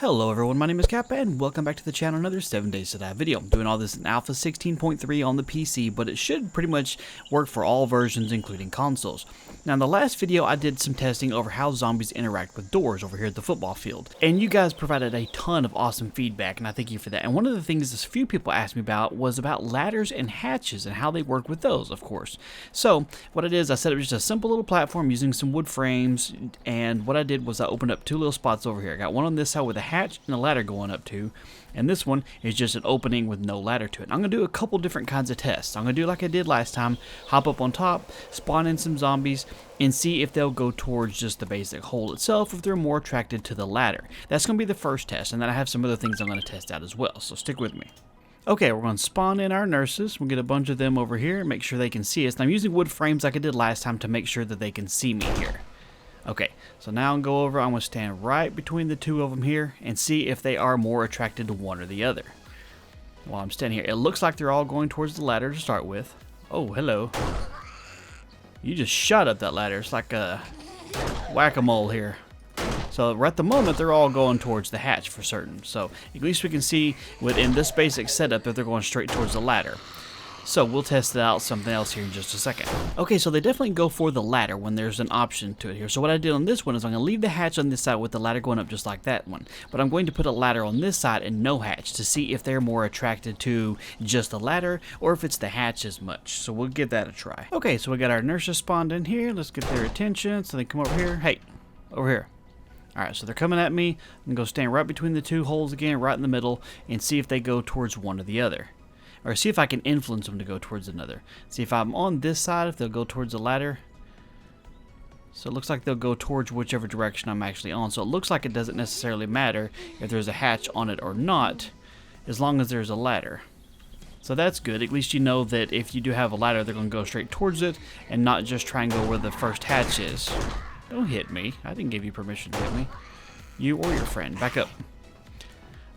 Hello everyone, my name is Kappa and welcome back to the channel. Another 7 Days to Die video. I'm doing all this in Alpha 16.3 on the PC, but it should pretty much work for all versions including consoles. Now in the last video I did some testing over how zombies interact with doors over here at the football field. And you guys provided a ton of awesome feedback and I thank you for that. And one of the things a few people asked me about was about ladders and hatches and how they work with those, of course. So what it is, I set up just a simple little platform using some wood frames, and what I did was I opened up two little spots over here. I got one on this side with a hatch and a ladder going up to, and this one is just an opening with no ladder to it. I'm going to do a couple different kinds of tests. I'm going to do like I did last time, hop up on top, spawn in some zombies, and see if they'll go towards just the basic hole itself, or if they're more attracted to the ladder. That's going to be the first test, and then I have some other things I'm going to test out as well, so stick with me. Okay, we're going to spawn in our nurses. We'll get a bunch of them over here and make sure they can see us. And I'm using wood frames like I did last time to make sure that they can see me here. Okay, so now I'm going to go over, I'm going to stand right between the two of them here and see if they are more attracted to one or the other. While I'm standing here, it looks like they're all going towards the ladder to start with. Oh, hello. You just shot up that ladder. It's like a whack-a-mole here. So right at the moment, they're all going towards the hatch for certain. So at least we can see within this basic setup that they're going straight towards the ladder. So we'll test out something else here in just a second. Okay, so they definitely go for the ladder when there's an option to it here. So what I did on this one is I'm going to leave the hatch on this side with the ladder going up just like that one. But I'm going to put a ladder on this side and no hatch to see if they're more attracted to just the ladder or if it's the hatch as much. So we'll give that a try. Okay, so we got our nurses spawned in here. Let's get their attention. So they come over here. Hey, over here. Alright, so they're coming at me. I'm going to go stand right between the two holes again, right in the middle, and see if they go towards one or the other. Or see if I can influence them to go towards another. See if I'm on this side, if they'll go towards the ladder. So it looks like they'll go towards whichever direction I'm actually on. So it looks like it doesn't necessarily matter if there's a hatch on it or not, as long as there's a ladder. So that's good. At least you know that if you do have a ladder, they're going to go straight towards it and not just try and go where the first hatch is. Don't hit me. I didn't give you permission to hit me. You or your friend. Back up.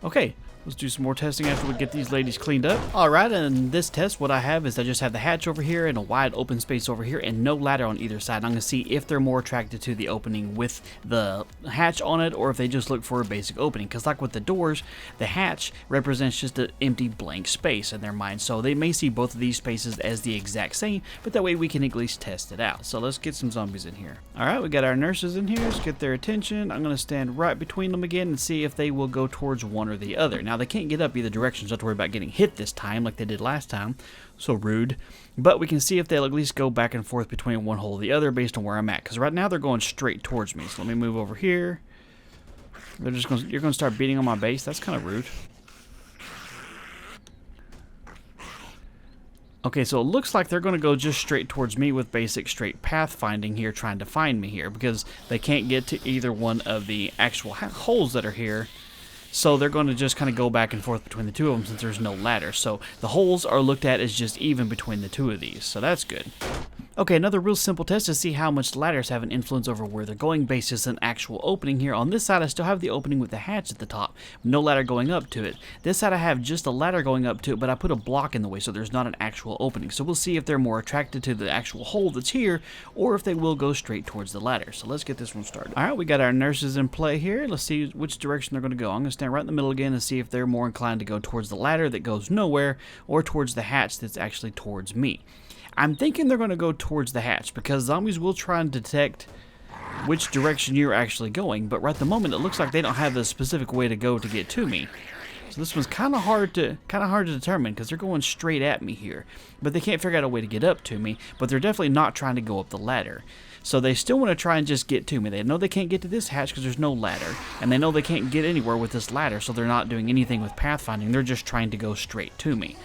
Okay. Let's do some more testing after we get these ladies cleaned up. Alright, and in this test, what I have is I just have the hatch over here and a wide open space over here and no ladder on either side. I'm going to see if they're more attracted to the opening with the hatch on it or if they just look for a basic opening. Because like with the doors, the hatch represents just an empty blank space in their mind. So they may see both of these spaces as the exact same, but that way we can at least test it out. So let's get some zombies in here. Alright, we got our nurses in here. Let's get their attention. I'm going to stand right between them again and see if they will go towards one or the other. Now, they can't get up either direction, so don't have to worry about getting hit this time like they did last time. So rude. But we can see if they'll at least go back and forth between one hole or the other based on where I'm at. Because right now they're going straight towards me. So let me move over here. They're just going. You're going to start beating on my base. That's kind of rude. Okay, so it looks like they're going to go just straight towards me with basic straight pathfinding here, trying to find me here, because they can't get to either one of the actual holes that are here. So they're going to just kind of go back and forth between the two of them since there's no ladder. So the holes are looked at as just even between the two of these. So that's good. Okay, another real simple test to see how much ladders have an influence over where they're going based on an actual opening here. On this side, I still have the opening with the hatch at the top. No ladder going up to it. This side, I have just a ladder going up to it, but I put a block in the way so there's not an actual opening. So we'll see if they're more attracted to the actual hole that's here or if they will go straight towards the ladder. So let's get this one started. All right, we got our nurses in play here. Let's see which direction they're going to go. I'm going to stand right in the middle again and see if they're more inclined to go towards the ladder that goes nowhere or towards the hatch that's actually towards me. I'm thinking they're going to go towards the hatch because zombies will try and detect which direction you're actually going, but right at the moment it looks like they don't have a specific way to go to get to me. So this one's kind of hard to determine because they're going straight at me here, but they can't figure out a way to get up to me, but they're definitely not trying to go up the ladder. So they still want to try and just get to me. They know they can't get to this hatch because there's no ladder, and they know they can't get anywhere with this ladder, so they're not doing anything with pathfinding. They're just trying to go straight to me.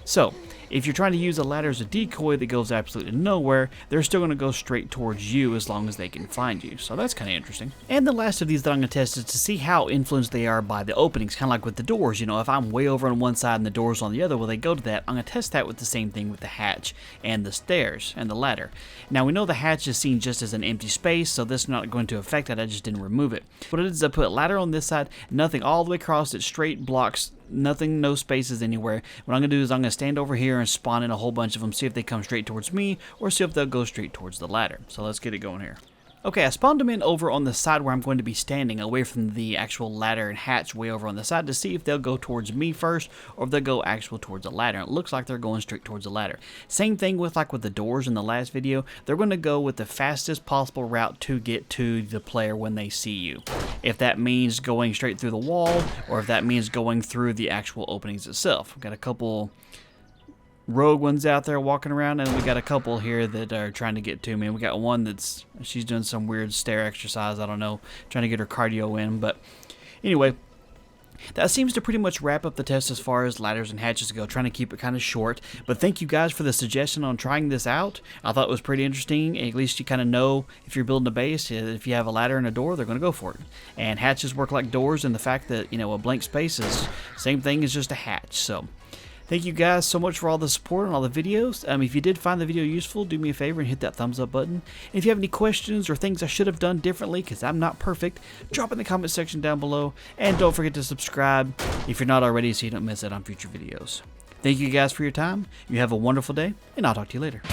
So if you're trying to use a ladder as a decoy that goes absolutely nowhere, they're still going to go straight towards you as long as they can find you. So that's kind of interesting. And the last of these that I'm going to test is to see how influenced they are by the openings, kind of like with the doors. You know, if I'm way over on one side and the door's on the other, will they go to that? I'm going to test that with the same thing with the hatch and the stairs and the ladder. Now, we know the hatch is seen just as an empty space, so this is not going to affect it. I just didn't remove it. What it is, I put a ladder on this side, nothing all the way across it, straight blocks, nothing, no spaces anywhere. What I'm going to do is I'm going to stand over here and spawn in a whole bunch of them, see if they come straight towards me or see if they'll go straight towards the ladder. So let's get it going here. Okay, I spawned them in over on the side where I'm going to be standing, away from the actual ladder and hatch way over on the side, to see if they'll go towards me first or if they'll go actual towards the ladder. It looks like they're going straight towards the ladder. Same thing with with the doors in the last video. They're going to go with the fastest possible route to get to the player when they see you. If that means going straight through the wall or if that means going through the actual openings itself. We've got a couple rogue ones out there walking around, and we got a couple here that are trying to get to me. And we got one she's doing some weird stair exercise, I don't know, trying to get her cardio in. But anyway, that seems to pretty much wrap up the test as far as ladders and hatches go, trying to keep it kind of short. But thank you guys for the suggestion on trying this out. I thought it was pretty interesting. At least you kind of know if you're building a base, if you have a ladder and a door, they're going to go for it. And hatches work like doors, and the fact that, a blank space is same thing as just a hatch. So thank you guys so much for all the support on all the videos. If you did find the video useful, do me a favor and hit that thumbs up button. And if you have any questions or things I should have done differently, because I'm not perfect, drop in the comment section down below. And don't forget to subscribe if you're not already, so you don't miss out on future videos. Thank you guys for your time. You have a wonderful day, and I'll talk to you later.